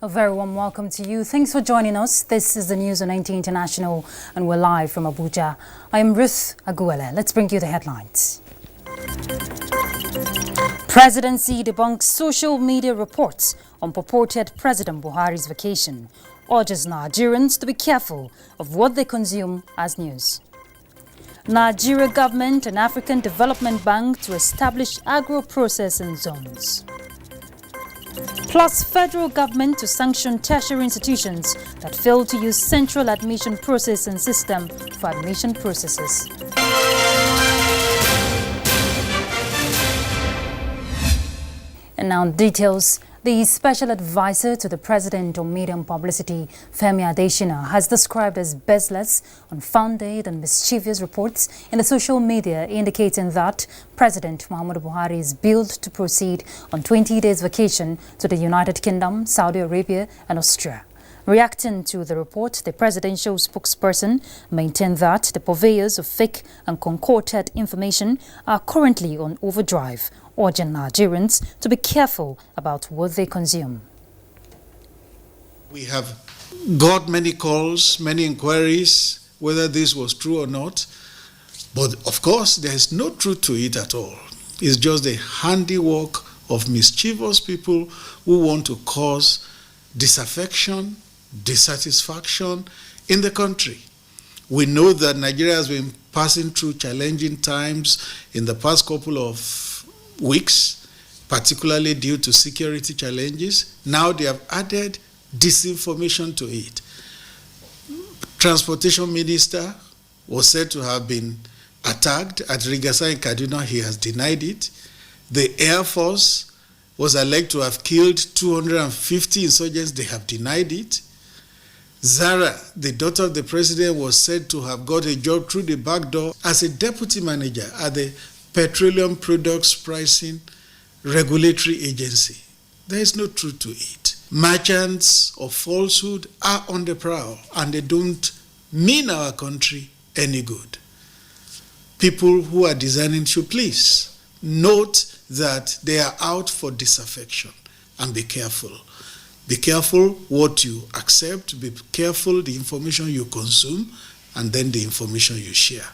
A very warm welcome to you. Thanks for joining us. This is the news on NTA International and we're live from Abuja. I am Ruth Aguele. Let's bring you the headlines. Presidency debunks social media reports on purported President Buhari's vacation. Urges Nigerians to be careful of what they consume as news. Nigeria government and African Development Bank to establish agro-processing zones. Plus, federal government to sanction tertiary institutions that fail to use central admission processing system for admission processes. And now details. The special advisor to the president on media and publicity, Femi Adesina, has described as baseless, unfounded and mischievous reports in the social media indicating that President Muhammadu Buhari is billed to proceed on 20 days vacation to the United Kingdom, Saudi Arabia and Austria. Reacting to the report, the presidential spokesperson maintained that the purveyors of fake and concocted information are currently on overdrive, urging Nigerians to be careful about what they consume. We have got many calls, many inquiries, whether this was true or not. But of course, there is no truth to it at all. It's just the handiwork of mischievous people who want to cause disaffection, dissatisfaction in the country. We know that Nigeria has been passing through challenging times in the past couple of weeks, particularly due to security challenges. Now they have added disinformation to it. Transportation Minister was said to have been attacked at Rigasa in Kaduna. He has denied it. The Air Force was alleged to have killed 250 insurgents. They have denied it. Zara, the daughter of the president, was said to have got a job through the back door as a deputy manager at the Petroleum Products Pricing Regulatory Agency. There is no truth to it. Merchants of falsehood are on the prowl and they don't mean our country any good. People who are designing should please note that they are out for disaffection and be careful. Be careful what you accept, be careful the information you consume, and then the information you share.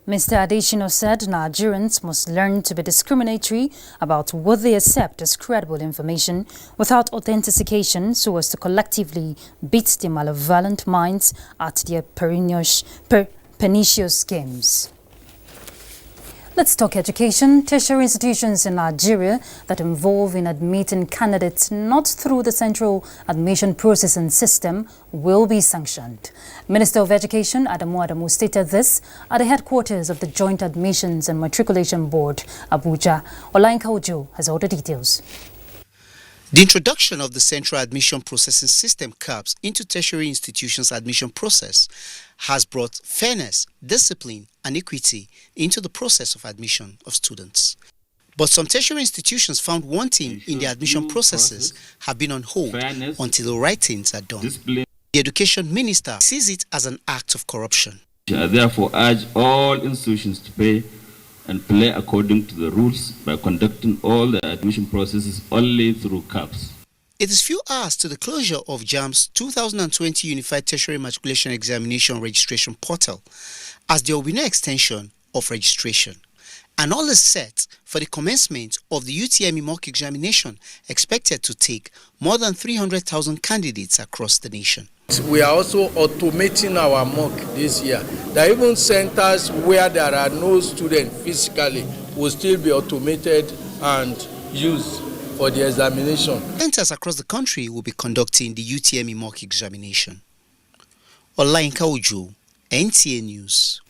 Mr. Adesina said Nigerians must learn to be discriminatory about what they accept as credible information without authentication so as to collectively beat the malevolent minds at their pernicious schemes. Let's talk education. Tertiary institutions in Nigeria that involve in admitting candidates not through the central admission processing system will be sanctioned. Minister of Education Adamu stated this at the headquarters of the Joint Admissions and Matriculation Board, Abuja. Olayinka Ojo has all the details. The introduction of the Central Admission Processing System CAPS into tertiary institutions' admission process has brought fairness, discipline and equity into the process of admission of students. But some tertiary institutions found wanting in their admission processes have been on hold until the right things are done. The Education Minister sees it as an act of corruption. I therefore urge all institutions to pay and play according to the rules by conducting all the admission processes only through CAPS. It is few hours to the closure of JAMB's 2020 Unified Tertiary Matriculation Examination Registration Portal, as there will be no extension of registration. And all is set for the commencement of the UTME mock examination expected to take more than 300,000 candidates across the nation. We are also automating our mock this year. There are even centers where there are no students physically will still be automated and used for the examination. Centers across the country will be conducting the UTME mock examination. Olayinka Ojo, NTA News.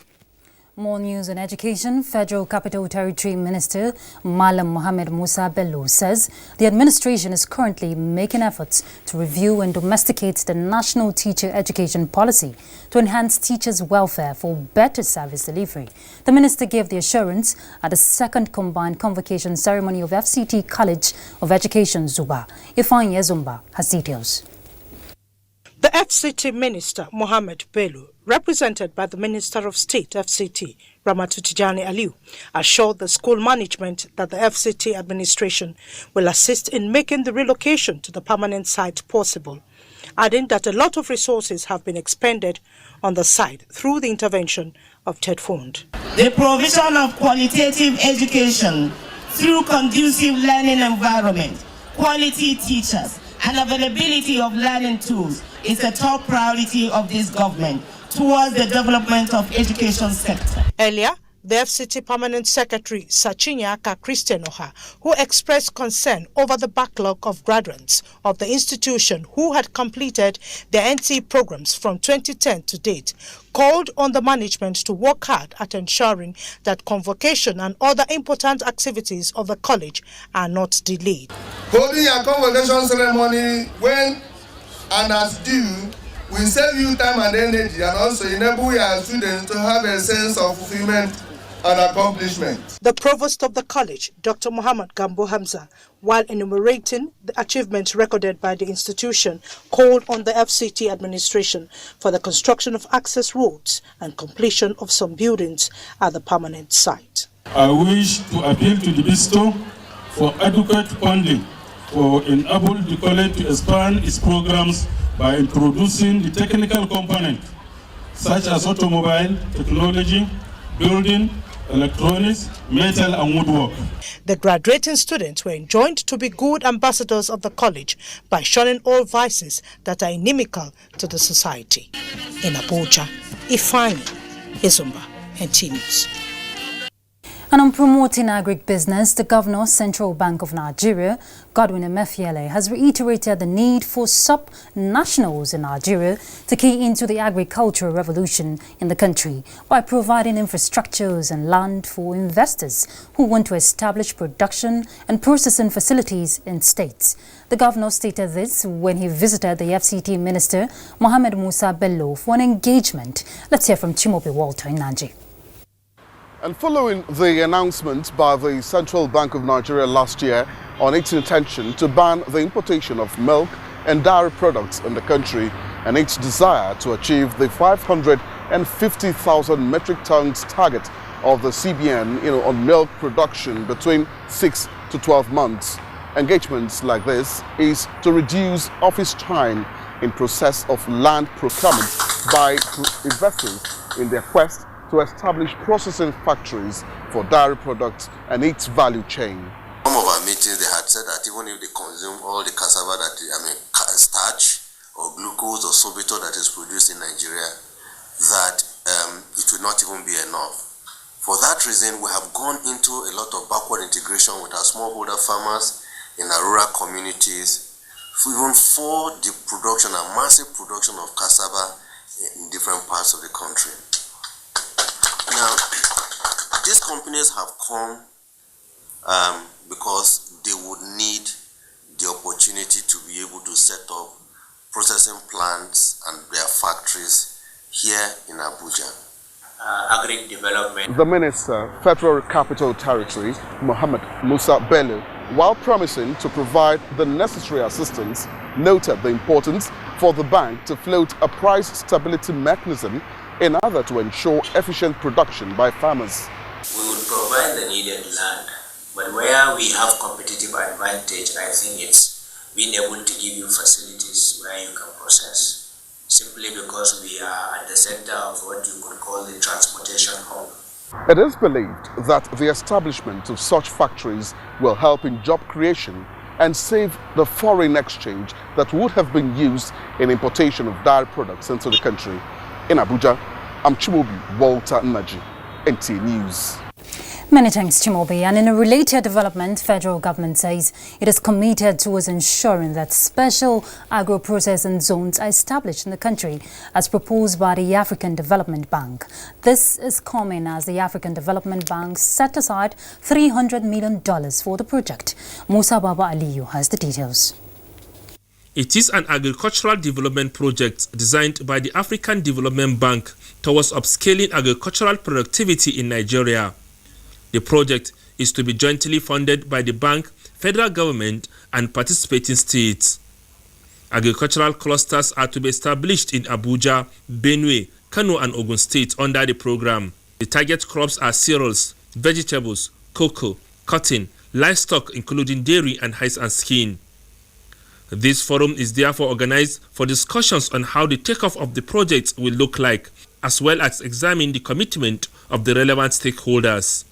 More news on education. Federal Capital Territory Minister Malam Mohammed Musa Bello says the administration is currently making efforts to review and domesticate the national teacher education policy to enhance teachers' welfare for better service delivery. The minister gave the assurance at the second combined convocation ceremony of FCT College of Education Zuba. Ifeanyi Zumba has details. The FCT Minister, Mohammed Bello, represented by the Minister of State, FCT, Ramatu Tijani Aliu, assured the school management that the FCT administration will assist in making the relocation to the permanent site possible, adding that a lot of resources have been expended on the site through the intervention of TED Fund. The provision of qualitative education through conducive learning environment, quality teachers, and availability of learning tools is a top priority of this government towards the development of education sector. Earlier, the FCT Permanent Secretary Sachinyaka Christian Oha, who expressed concern over the backlog of graduates of the institution who had completed their NTA programs from 2010 to date, called on the management to work hard at ensuring that convocation and other important activities of the college are not delayed. Holding a convocation ceremony when and as due will save you time and energy and also enable your students to have a sense of fulfillment and accomplishment. The provost of the college, Dr. Muhammad Gambo Hamza, while enumerating the achievements recorded by the institution, called on the FCT administration for the construction of access roads and completion of some buildings at the permanent site. I wish to appeal to the BISTO for adequate funding to enable the college to expand its programs by introducing the technical component such as automobile, technology, building, electronics, metal and woodwork. The graduating students were enjoined to be good ambassadors of the college by shunning all vices that are inimical to the society. In Abuja, Ifeanyi Izumba, NTA News. And on promoting agribusiness, the Governor, Central Bank of Nigeria, Godwin Emefiele, has reiterated the need for sub-nationals in Nigeria to key into the agricultural revolution in the country by providing infrastructures and land for investors who want to establish production and processing facilities in states. The governor stated this when he visited the FCT Minister, Mohammed Musa Bello, for an engagement. Let's hear from Chimobi Walter in Nigeria. And following the announcement by the Central Bank of Nigeria last year on its intention to ban the importation of milk and dairy products in the country and its desire to achieve the 550,000 metric tons target of the CBN on milk production between 6 to 12 months. Engagements like this is to reduce office time in process of land procurement by investors in their quest to establish processing factories for dairy products and its value chain. Some of our meetings, they had said that even if they consume all the cassava starch or glucose or sorbitol that is produced in Nigeria, that it will not even be enough. For that reason, we have gone into a lot of backward integration with our smallholder farmers in our rural communities, even for the production and massive production of cassava in different parts of the country. Now, these companies have come because they would need the opportunity to be able to set up processing plants and their factories here in Abuja. Agri development. The Minister, Federal Capital Territory, Mohammed Musa Bello, while promising to provide the necessary assistance, noted the importance for the bank to float a price stability mechanism in order to ensure efficient production by farmers. We would provide the needed land, but where we have competitive advantage, I think it's being able to give you facilities where you can process, simply because we are at the center of what you could call the transportation hub. It is believed that the establishment of such factories will help in job creation and save the foreign exchange that would have been used in importation of dairy products into the country. In Abuja, I'm Chimobi Walter Naji, NTA News. Many thanks, Chimobi. And in a related development, federal government says it is committed towards ensuring that special agro-processing zones are established in the country as proposed by the African Development Bank. This is coming as the African Development Bank set aside $300 million for the project. Musa Baba Aliyu has the details. It is an agricultural development project designed by the African Development Bank towards upscaling agricultural productivity in Nigeria. The project is to be jointly funded by the bank, federal government, and participating states. Agricultural clusters are to be established in Abuja, Benue, Kano and Ogun State under the program. The target crops are cereals, vegetables, cocoa, cotton, livestock including dairy and hides and skin. This forum is therefore organized for discussions on how the takeoff of the project will look like, as well as examine the commitment of the relevant stakeholders.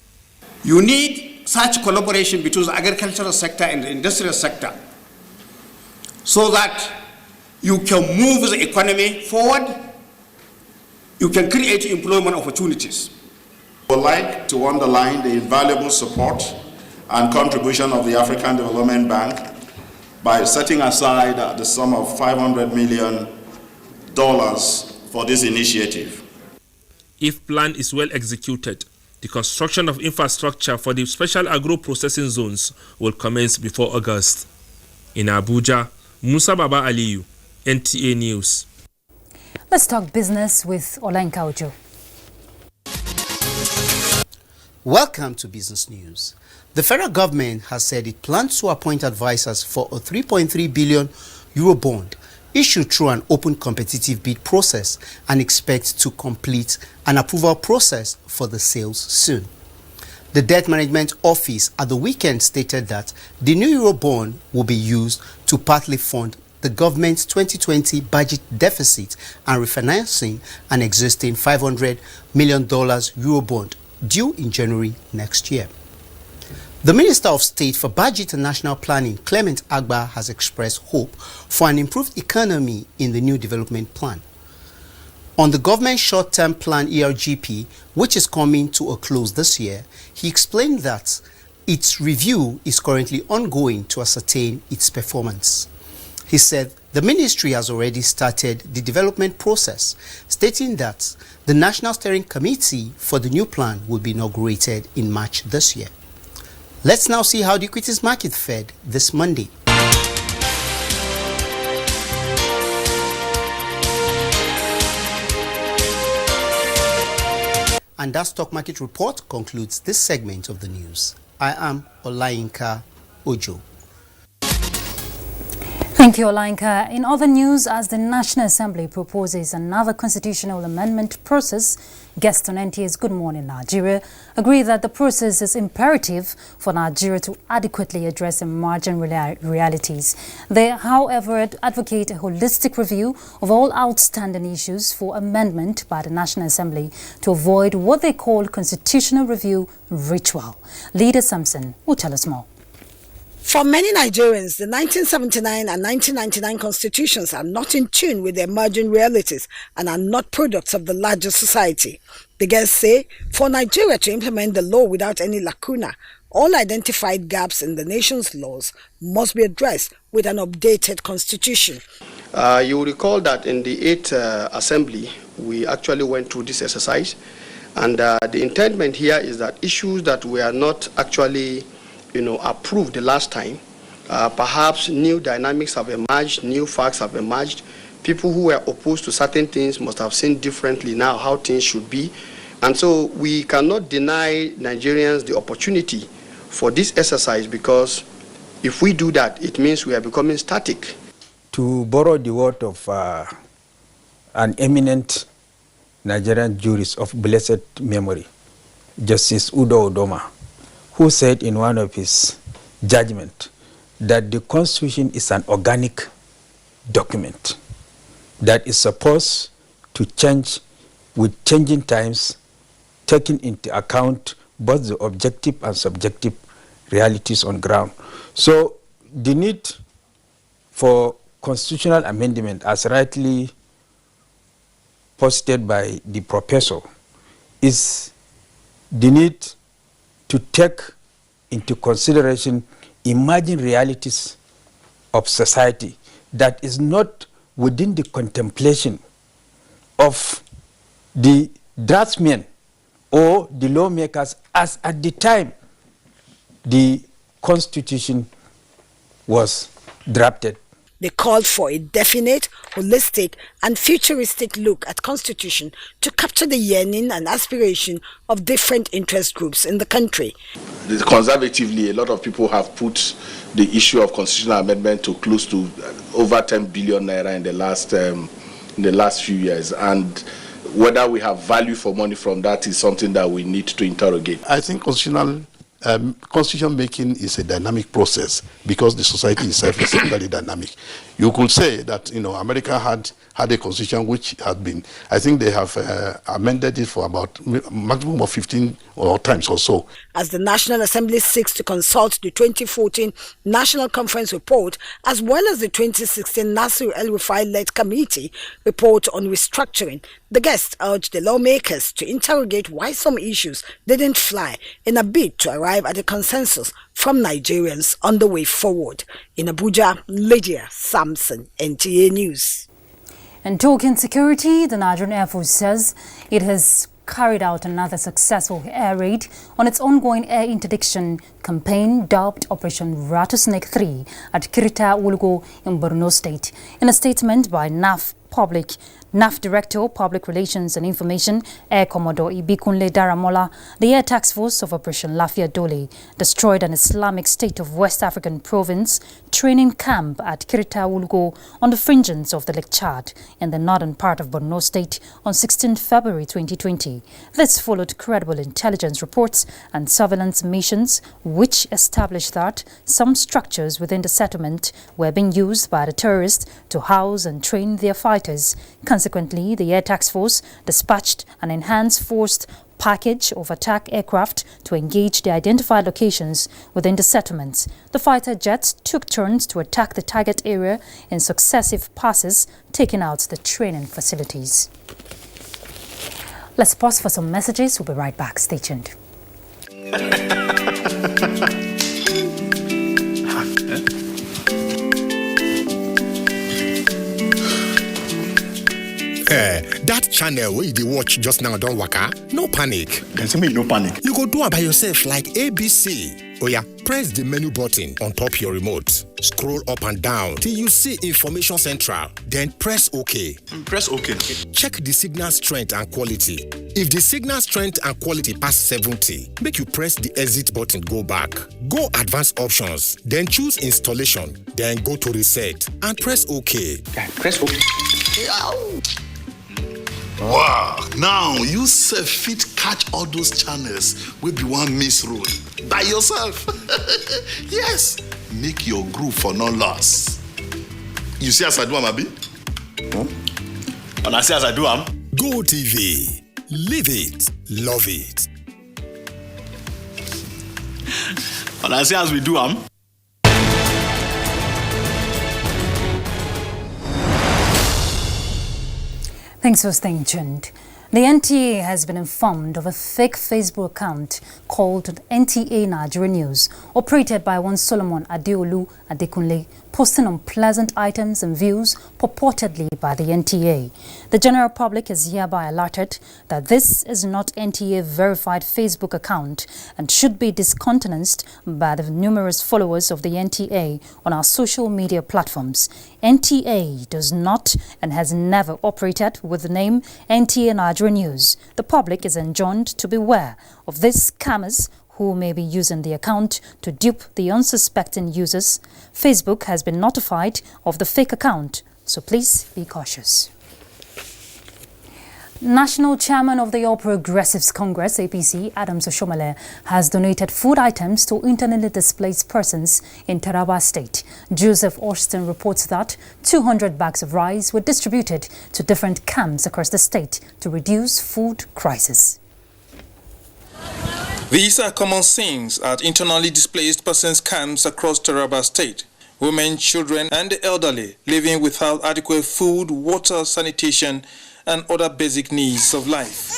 You need such collaboration between the agricultural sector and the industrial sector so that you can move the economy forward, you can create employment opportunities. I would like to underline the invaluable support and contribution of the African Development Bank by setting aside the sum of $500 million for this initiative. If plan is well executed, the construction of infrastructure for the special agro-processing zones will commence before August. In Abuja, Musa Baba Aliyu, NTA News. Let's talk business with Olenka Ojo. Welcome to Business News. The federal government has said it plans to appoint advisors for a 3.3 billion euro bond issued through an open competitive bid process and expects to complete an approval process for the sales soon. The Debt Management Office at the weekend stated that the new euro bond will be used to partly fund the government's 2020 budget deficit and refinancing an existing $500 million euro bond due in January next year. The Minister of State for Budget and National Planning, Clement Agba, has expressed hope for an improved economy in the new development plan. On the government short-term plan ERGP, which is coming to a close this year, he explained that its review is currently ongoing to ascertain its performance. He said the ministry has already started the development process, stating that the National Steering Committee for the new plan will be inaugurated in March this year. Let's now see how the equities market fared this Monday. And that stock market report concludes this segment of the news. I am Olayinka Ojo. Thank you, Olenka. In other news, as the National Assembly proposes another constitutional amendment process, guests on NTA's Good Morning Nigeria agree that the process is imperative for Nigeria to adequately address emerging realities. They, however, advocate a holistic review of all outstanding issues for amendment by the National Assembly to avoid what they call constitutional review ritual. Leader Samson will tell us more. For many Nigerians, the 1979 and 1999 constitutions are not in tune with the emerging realities and are not products of the larger society. The guests say, for Nigeria to implement the law without any lacuna, all identified gaps in the nation's laws must be addressed with an updated constitution. You will recall that in the 8th Assembly, we actually went through this exercise. And the intendment here is that issues that were not actually approved the last time. Perhaps new dynamics have emerged, new facts have emerged. People who were opposed to certain things must have seen differently now how things should be. And so we cannot deny Nigerians the opportunity for this exercise, because if we do that, it means we are becoming static. To borrow the word of an eminent Nigerian jurist of blessed memory, Justice Udo Odoma, who said in one of his judgments that the Constitution is an organic document that is supposed to change with changing times, taking into account both the objective and subjective realities on ground. So the need for constitutional amendment, as rightly posted by the professor, is the need to take into consideration emerging realities of society that is not within the contemplation of the draftsmen or the lawmakers as at the time the Constitution was drafted. They called for a definite, holistic and futuristic look at constitution to capture the yearning and aspiration of different interest groups in the country. Conservatively, a lot of people have put the issue of constitutional amendment to close to over 10 billion naira in the last few years, and whether we have value for money from that is something that we need to interrogate. I think constitution making is a dynamic process because the society itself is very dynamic. You could say that America had a constitution which had been, I think they have amended it for about maximum of 15 times or so. As the National Assembly seeks to consult the 2014 National Conference report as well as the 2016 Nasir El-Rufai-led committee report on restructuring, the guests urged the lawmakers to interrogate why some issues didn't fly in a bid to arrive at a consensus from Nigerians on the way forward. In Abuja, Lydia Samson, NTA News. And talking security, the Nigerian Air Force says it has carried out another successful air raid on its ongoing air interdiction campaign dubbed Operation Rattlesnake 3 at Kirita Wulgo in Borno State. In a statement by NAF Director, Public Relations and Information, Air Commodore Ibikunle Daramola, the Air Task Force of Operation Lafia Dole destroyed an Islamic State of West African province training camp at Kirita Wulgo on the fringes of the Lake Chad in the northern part of Borno State on 16 February 2020. This followed credible intelligence reports and surveillance missions which established that some structures within the settlement were being used by the terrorists to house and train their fighters. Consequently, the Air Task Force dispatched an enhanced forced package of attack aircraft to engage the identified locations within the settlements. The fighter jets took turns to attack the target area in successive passes, taking out the training facilities. Let's pause for some messages. We'll be right back. Stay tuned. That channel where you watch just now don't waka, no panic. Can tell me no panic. You go do it by yourself like ABC. Oh yeah, press the menu button on top your remote. Scroll up and down till you see Information Central. Then press OK. Press OK. Check the signal strength and quality. If the signal strength and quality pass 70, make you press the exit button, go back. Go advanced options, then choose installation, then go to reset and press OK. Press OK. Wow, now you sef fit catch all those channels wey be one miss road by yourself. Yes, make your group for no loss. You see as I do am, abi? And I see as I do am. Go TV, live it, love it. And I see as we do am. Thanks for staying tuned. The NTA has been informed of a fake Facebook account called NTA Nigerian News, operated by one Solomon Adeolu Adekunle, posting unpleasant items and views purportedly by the NTA. The general public is hereby alerted that this is not NTA verified Facebook account and should be discountenanced by the numerous followers of the NTA on our social media platforms. NTA does not and has never operated with the name NTA Nigerian News. The public is enjoined to beware of these scammers who may be using the account to dupe the unsuspecting users. Facebook has been notified of the fake account, so please be cautious. National Chairman of the All Progressives Congress, APC, Adams Oshomole, has donated food items to internally displaced persons in Taraba State. Joseph Austin reports that 200 bags of rice were distributed to different camps across the state to reduce food crisis. These are common scenes at internally displaced persons camps across Taraba State. Women, children, and the elderly living without adequate food, water, sanitation, and other basic needs of life.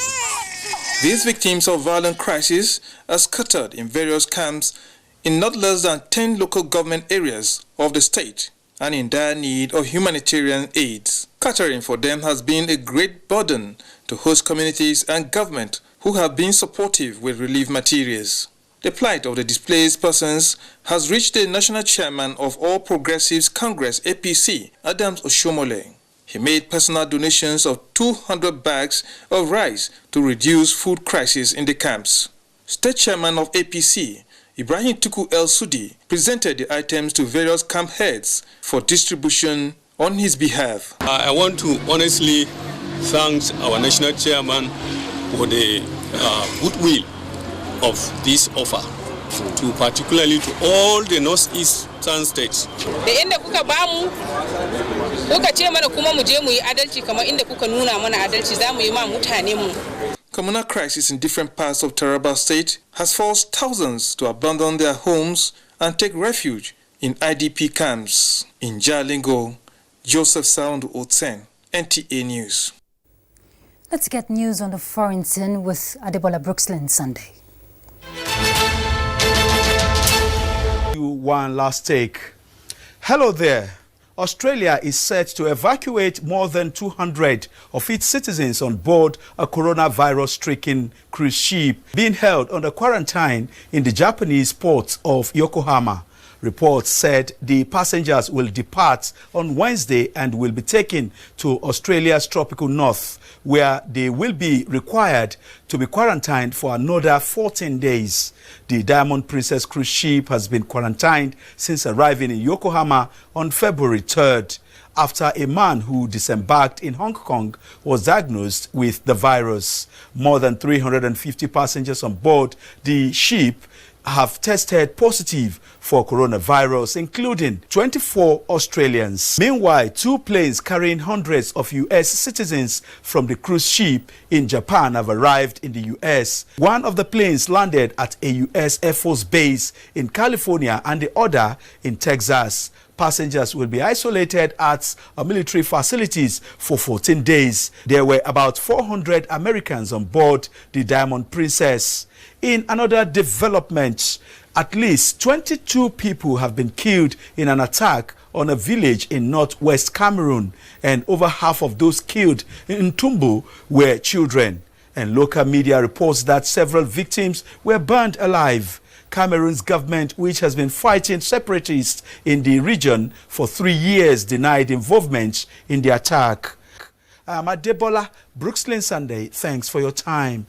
These victims of violent crisis are scattered in various camps in not less than 10 local government areas of the state and in dire need of humanitarian aids. Catering for them has been a great burden to host communities and government who have been supportive with relief materials. The plight of the displaced persons has reached the national chairman of All Progressives Congress, APC, Adams Oshomole. He made personal donations of 200 bags of rice to reduce food crisis in the camps. State chairman of APC, Ibrahim Tuku El Sudi, presented the items to various camp heads for distribution on his behalf. I want to honestly thank our national chairman for the goodwill of this offer, particularly to all the northeastern states. Da inda kuka bamu kuka ce mana kuma mu je mu yi adalci kamar inda kuka nuna mana adalci za mu yi ma mutane mu. Communal crisis in different parts of Taraba State has forced thousands to abandon their homes and take refuge in IDP camps. In Jalingo, Joseph Sound Otsen, NTA News. Let's get news on the foreign scene with Adebola Brooksland Sunday. One last take. Hello there. Australia is set to evacuate more than 200 of its citizens on board a coronavirus-stricken cruise ship being held under quarantine in the Japanese port of Yokohama. Reports said the passengers will depart on Wednesday and will be taken to Australia's tropical north, where they will be required to be quarantined for another 14 days. The Diamond Princess cruise ship has been quarantined since arriving in Yokohama on February 3rd, after a man who disembarked in Hong Kong was diagnosed with the virus. More than 350 passengers on board the ship have tested positive for coronavirus, including 24 Australians. Meanwhile, 2 planes carrying hundreds of U.S. citizens from the cruise ship in Japan have arrived in the U.S. One of the planes landed at a U.S. Air Force base in California and the other in Texas. Passengers will be isolated at military facilities for 14 days. There were about 400 Americans on board the Diamond Princess. In another development, at least 22 people have been killed in an attack on a village in northwest Cameroon, and over half of those killed in Tumbu were children. And local media reports that several victims were burned alive. Cameroon's government, which has been fighting separatists in the region for 3 years, denied involvement in the attack. I'm Adebola Brooksland Sunday. Thanks for your time.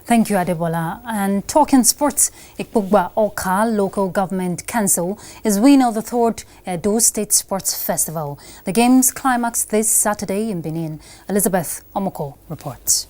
Thank you, Adebola. And talking sports, Ikpugba Oka Local Government Council is winner of the 3rd Edo State Sports Festival. The games climax this Saturday in Benin. Elizabeth Omoko reports.